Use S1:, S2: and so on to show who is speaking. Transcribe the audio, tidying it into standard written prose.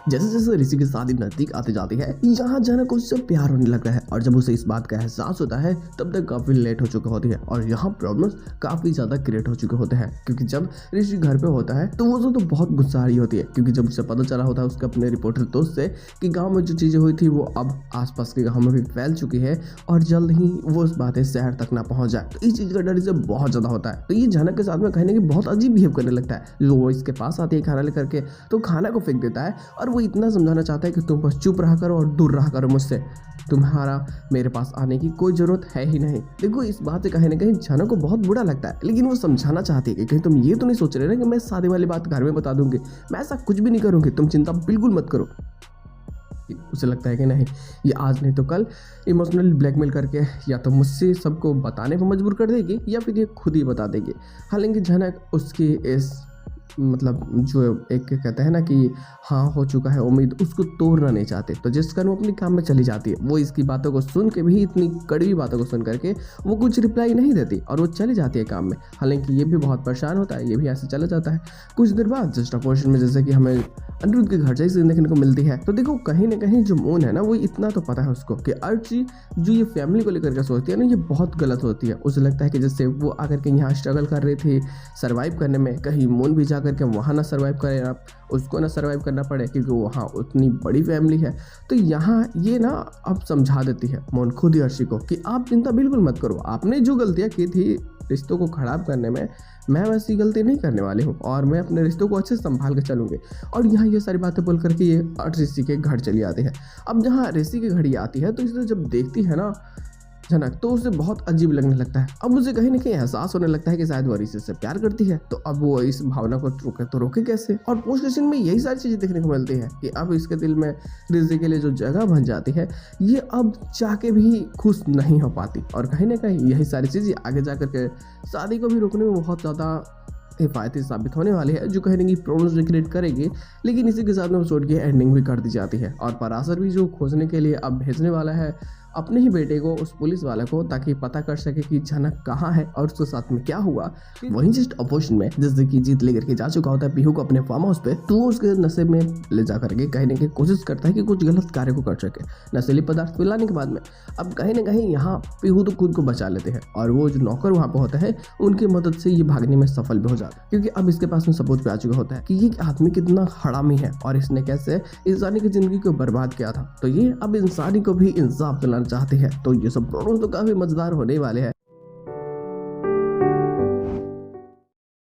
S1: जैसे जैसे ऋषि की शादी नजदीक आती जाती है, यहाँ जनक को उससे प्यार होने लगता है और जब उसे इस बात का एहसास होता है तब तक काफी लेट हो चुकी होती है और यहाँ प्रॉब्लम्स काफी ज्यादा क्रिएट हो चुके होते हैं। क्योंकि जब ऋषि घर पे होता है तो वो तो बहुत गुस्सा आ रही होती है, क्योंकि जब उसे पता चला होता है उसके अपने रिपोर्टर दोस्त से कि गाँव में जो चीजें हुई थी वो अब आसपास के गाँव में भी फैल चुकी है और जल्द ही वो उस बातें शहर तक ना पहुंच जाए, तो इस चीज का डर इसे बहुत ज्यादा होता है। तो ये जनक के साथ में कहने की बहुत अजीब बिहेव करने लगता है। जो वो इसके पास आती है खाना लेकर के तो खाना को फेंक देता है और वो इतना समझाना चाहता है कि तुम बस चुप रहा करो और दूर रहा करो मुझसे, तुम्हारा मेरे पास आने की कोई जरूरत है ही नहीं। देखो इस बात से कहीं ना कहीं जनक को बहुत बुरा लगता है, लेकिन वो समझाना चाहती है कि कहीं तुम ये तो नहीं सोच रहे ना कि मैं शादी वाली बात घर में बता दूंगी, मैं ऐसा कुछ भी नहीं करूंगी, तुम चिंता बिल्कुल मत करो। उसे लगता है कि नहीं, ये आज नहीं तो कल इमोशनल ब्लैकमेल करके या तो मुझसे सबको बताने पर मजबूर कर देगी या फिर ये खुद ही बता देगी। हालांकि जनक उसकी इस मतलब जो एक कहते हैं ना कि हाँ हो चुका है उम्मीद, उसको तोड़ना नहीं चाहते, तो जिस कारण वो अपने काम में चली जाती है। वो इसकी बातों को सुन के भी, इतनी कड़वी बातों को सुन करके वो कुछ रिप्लाई नहीं देती और वो चली जाती है काम में। हालांकि ये भी बहुत परेशान होता है, ये भी ऐसे चला जाता है। कुछ देर बाद जस्ट अपोजिशन में जैसे कि हमें अनिरुद्ध के घर से देखने को मिलती है, तो देखो कहीं ना कहीं जो मून है ना वो इतना तो पता है उसको कि अर्ची जो ये फैमिली को लेकर के सोचती है ना ये बहुत गलत होती है। उसे लगता है कि जैसे वो आकर के यहाँ स्ट्रगल कर रही थी सर्वाइव करने में, कहीं मून भी जा करके वहाँ ना सर्वाइव करे, आप उसको ना सर्वाइव करना पड़े क्योंकि वहाँ उतनी बड़ी फैमिली है। तो यहाँ ये ना अब समझा देती है मून खुद ही अर्शी को कि आप चिंता बिल्कुल मत करो, आपने जो गलतियाँ की थी रिश्तों को खराब करने में, मैं वैसी गलती नहीं करने वाली हूँ और मैं अपने रिश्तों को अच्छे से संभाल के चलूँगी। और यहाँ ये सारी बातें बोल करके ये ऋषि के घर चली आती है। अब जहाँ ऋषि के घर ये आती है तो इसे जब देखती है ना जनक तो उसे बहुत अजीब लगने लगता है। अब उसे कहीं ना कहीं एहसास होने लगता है कि शायद वो ऋषि से प्यार करती है, तो अब वो इस भावना को रोके कैसे। और पोस्ट क्वेश्चन में यही सारी चीजें देखने को मिलती है कि अब इसके दिल में ऋषि के लिए जो जगह बन जाती है ये अब चाह भी खुश नहीं हो पाती और कहीं ना कहीं यही सारी चीजें आगे जाकर के शादी को भी रोकने में बहुत ज्यादा हिफायती साबित होने वाली है, जो कहीं ना कहीं प्रॉब्लम्स क्रिएट करेगी। लेकिन इसी के साथ में एपिसोड की एंडिंग भी कर दी जाती है और पराशर भी जो खोजने के लिए अब भेजने वाला है अपने ही बेटे को उस पुलिस वाले को, ताकि पता कर सके कि जनक कहाँ है और उसके साथ में क्या हुआ। वहीं जस्ट अपोजिशन में जैसे कि जीत लेकर के जा चुका होता है पीहू को अपने फार्म हाउस पे, तो वो उसके नशे में ले जा करके कहने की कोशिश करता है कि कुछ गलत कार्य को कर सके नशीली पदार्थ पिलाने के बाद में। अब कहीं ना कहीं यहाँ पीहू तो खुद को बचा लेते हैं और वो जो नौकर वहाँ पे होता है उनकी मदद से ये भागने में सफल भी हो जाता है, क्योंकि अब इसके पास में सबूत पे आ चुका होता है कि ये आदमी कितना हरामी है और इसने कैसे इंसानी की जिंदगी को बर्बाद किया था। तो ये अब इंसानी को भी इंसाफ दिलाना चाहते हैं। तो ये सब प्रॉब्लम तो काफी मजेदार होने वाले हैं।